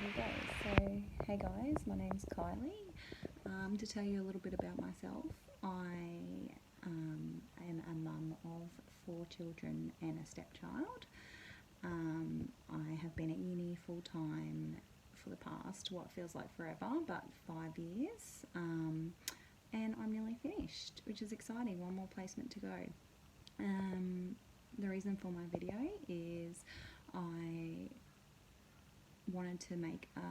Here we go. So, hey guys, my name's Kylie. To tell you a little bit about myself, I am a mum of 4 children and a stepchild. I have been at uni full time for the past, what feels like forever, but 5 years. And I'm nearly finished, which is exciting. One more placement to go. The reason for my video is I wanted to make a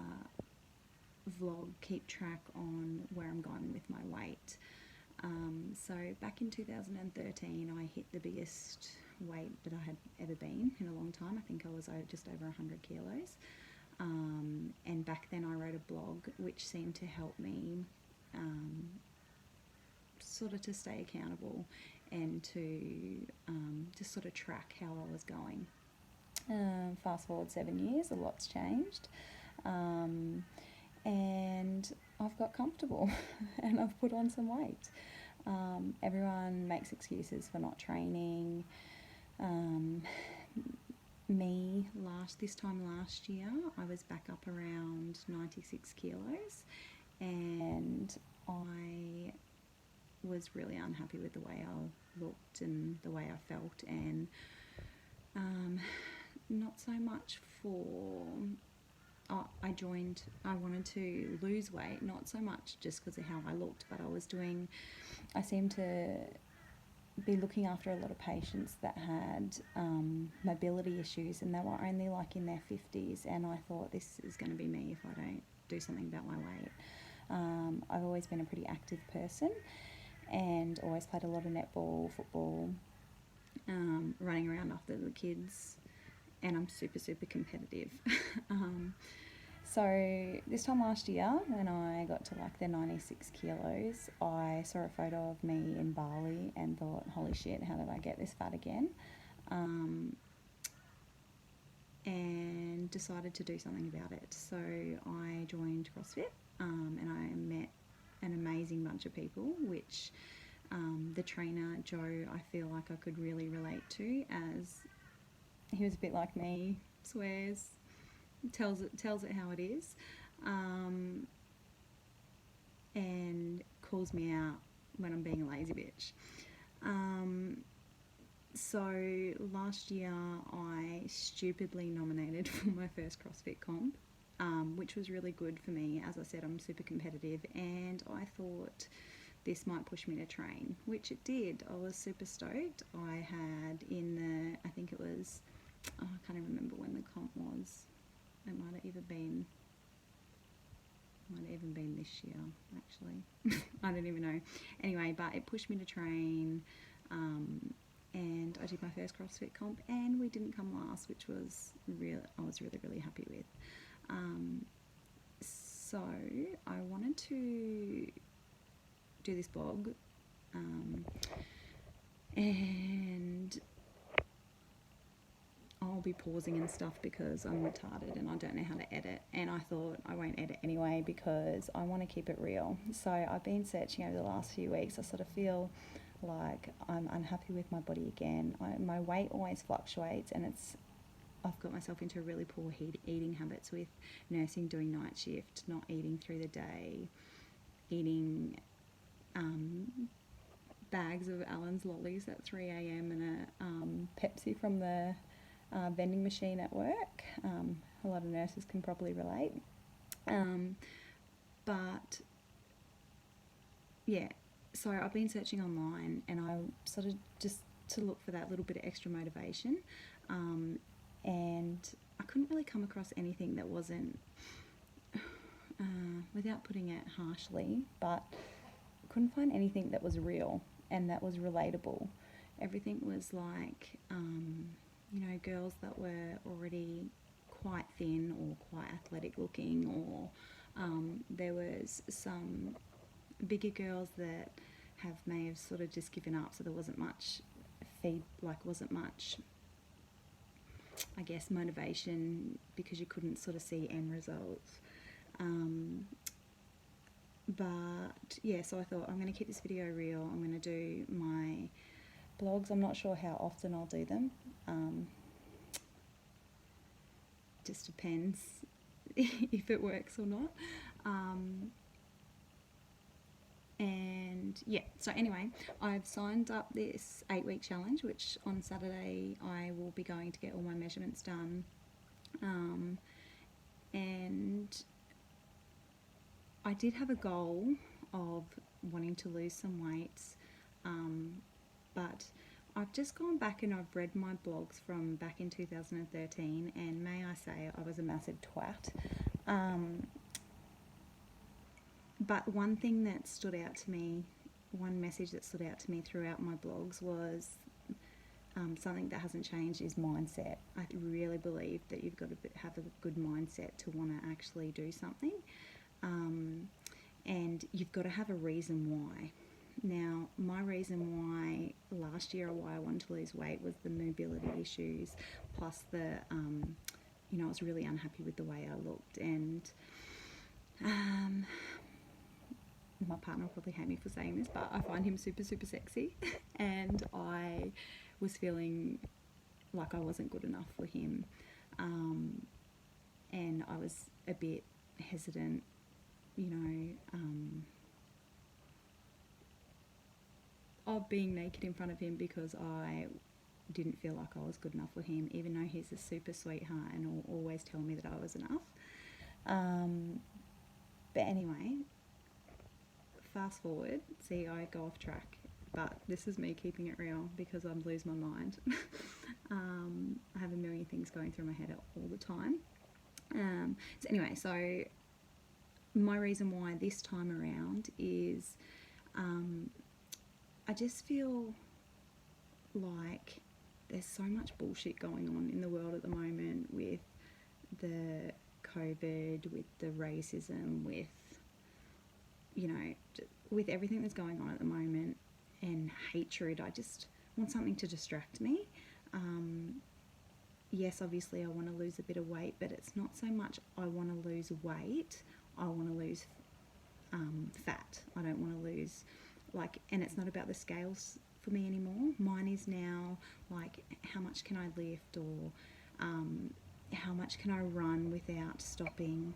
vlog, keep track on where I'm going with my weight. So back in 2013 I hit the biggest weight that I had ever been in a long time. I think I was just over 100 kilos. And back then I wrote a blog which seemed to help me sort of to stay accountable and to just sort of track how I was going. Fast forward 7 years, a lot's changed, and I've got comfortable and I've put on some weight. Everyone makes excuses for not training. This time last year I was back up around 96 kilos, and I was really unhappy with the way I looked and the way I felt, and not so much for I wanted to lose weight, not so much just because of how I looked, but I seemed to be looking after a lot of patients that had mobility issues, and they were only like in their 50s, and I thought, this is going to be me if I don't do something about my weight. I've always been a pretty active person and always played a lot of netball, football, running around after the kids, and I'm super competitive. So this time last year, when I got to like the 96 kilos, I saw a photo of me in Bali and thought, holy shit, how did I get this fat again? And decided to do something about it. So I joined CrossFit, and I met an amazing bunch of people, which the trainer, Joe, I feel like I could really relate to, as he was a bit like me, swears, tells it how it is, and calls me out when I'm being a lazy bitch. So last year I stupidly nominated for my first CrossFit comp, which was really good for me. As I said, I'm super competitive, and I thought this might push me to train, which it did. I was super stoked. I had I think it was, I can't even remember when the comp was. It might have even been this year, actually. I don't even know. Anyway, but it pushed me to train, and I did my first CrossFit comp, and we didn't come last, which was I was really happy with. So I wanted to do this blog, and I'll be pausing and stuff because I'm retarded and I don't know how to edit, and I thought I won't edit anyway because I want to keep it real. So I've been searching over the last few weeks. I sort of feel like I'm unhappy with my body again. My weight always fluctuates, and I've got myself into really poor eating habits with nursing, doing night shift, not eating through the day, eating bags of Allen's lollies at 3 a.m. and a Pepsi from the vending machine at work. A lot of nurses can probably relate. But yeah, so I've been searching online, and I sort of just to look for that little bit of extra motivation, and I couldn't really come across anything that wasn't, without putting it harshly, but couldn't find anything that was real and that was relatable. Everything was like, girls that were already quite thin or quite athletic looking, or there was some bigger girls that may have sort of just given up, so there wasn't much I guess motivation, because you couldn't sort of see end results. But yeah, so I thought, I'm going to keep this video real. I'm going to do my blogs. I'm not sure how often I'll do them. Just depends. if it works or not. And yeah, so anyway, I've signed up this 8-week challenge, which on Saturday I will be going to get all my measurements done. And I did have a goal of wanting to lose some weight, but I've just gone back and I've read my blogs from back in 2013, and may I say I was a massive twat. But one thing that stood out to me, one message that stood out to me throughout my blogs was something that hasn't changed is mindset. I really believe that you've got to have a good mindset to want to actually do something, and you've got to have a reason why. Now, my reason why last year why I wanted to lose weight was the mobility issues, plus the, I was really unhappy with the way I looked, and my partner will probably hate me for saying this, but I find him super, super sexy, and I was feeling like I wasn't good enough for him, and I was a bit hesitant, of being naked in front of him because I didn't feel like I was good enough for him, even though he's a super sweetheart and will always tell me that I was enough. But anyway, fast forward, see, I go off track, but this is me keeping it real because I'm losing my mind. I have a million things going through my head all the time. So my reason why this time around is I just feel like there's so much bullshit going on in the world at the moment with the COVID, with the racism, with with everything that's going on at the moment, and hatred. I just want something to distract me. Yes, obviously I want to lose a bit of weight, but it's not so much I want to lose weight, I want to lose fat. I don't want to lose, and it's not about the scales for me anymore. Mine is now how much can I lift, or how much can I run without stopping.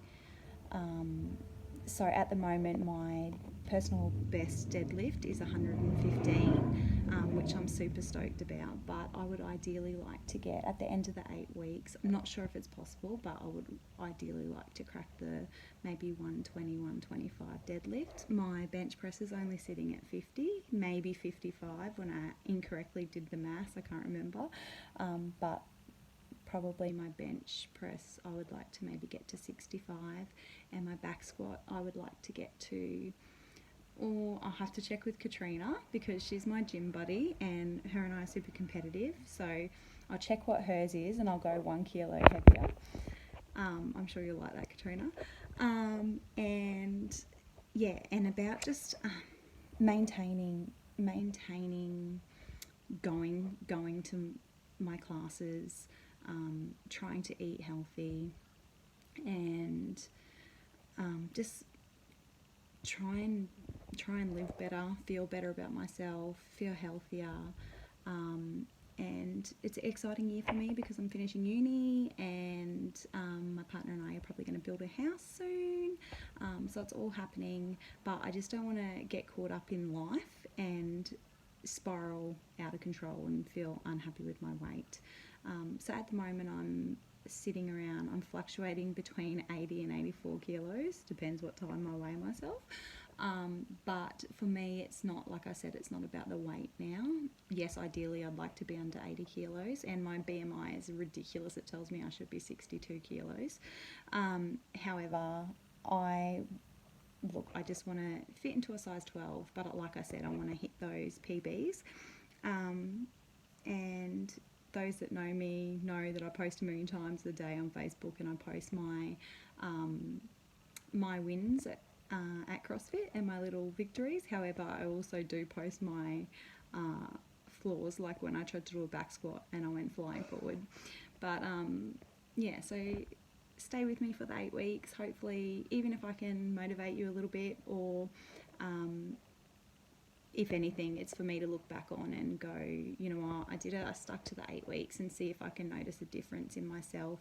So at the moment my personal best deadlift is 115, which I'm super stoked about, but I would ideally like to get at the end of the 8 weeks, I'm not sure if it's possible, but I would ideally like to crack the maybe 120, 125 deadlift. My bench press is only sitting at 50, maybe 55 when I incorrectly did the maths, I can't remember, but probably my bench press I would like to maybe get to 65, and my back squat I would like to get to, or I'll have to check with Katrina because she's my gym buddy and her and I are super competitive, so I'll check what hers is and I'll go 1 kilo heavier. I'm sure you'll like that, Katrina. And about just maintaining going to my classes, trying to eat healthy, and just try and live better, feel better about myself, feel healthier. And it's an exciting year for me because I'm finishing uni, and my partner and I are probably going to build a house soon, so it's all happening, but I just don't want to get caught up in life and spiral out of control and feel unhappy with my weight. So at the moment I'm fluctuating between 80 and 84 kilos, depends what time I weigh myself. But for me, it's not, like I said, it's not about the weight now. Yes, ideally I'd like to be under 80 kilos, and my BMI is ridiculous. It tells me I should be 62 kilos. However, I just want to fit into a size 12, but like I said, I want to hit those PBs. And those that know me know that I post a million times a day on Facebook, and I post my my wins at CrossFit and my little victories. However, I also do post my flaws, like when I tried to do a back squat and I went flying forward. But so stay with me for the 8 weeks. Hopefully, even if I can motivate you a little bit, or if anything, it's for me to look back on and go, you know what, I stuck to the 8 weeks, and see if I can notice a difference in myself.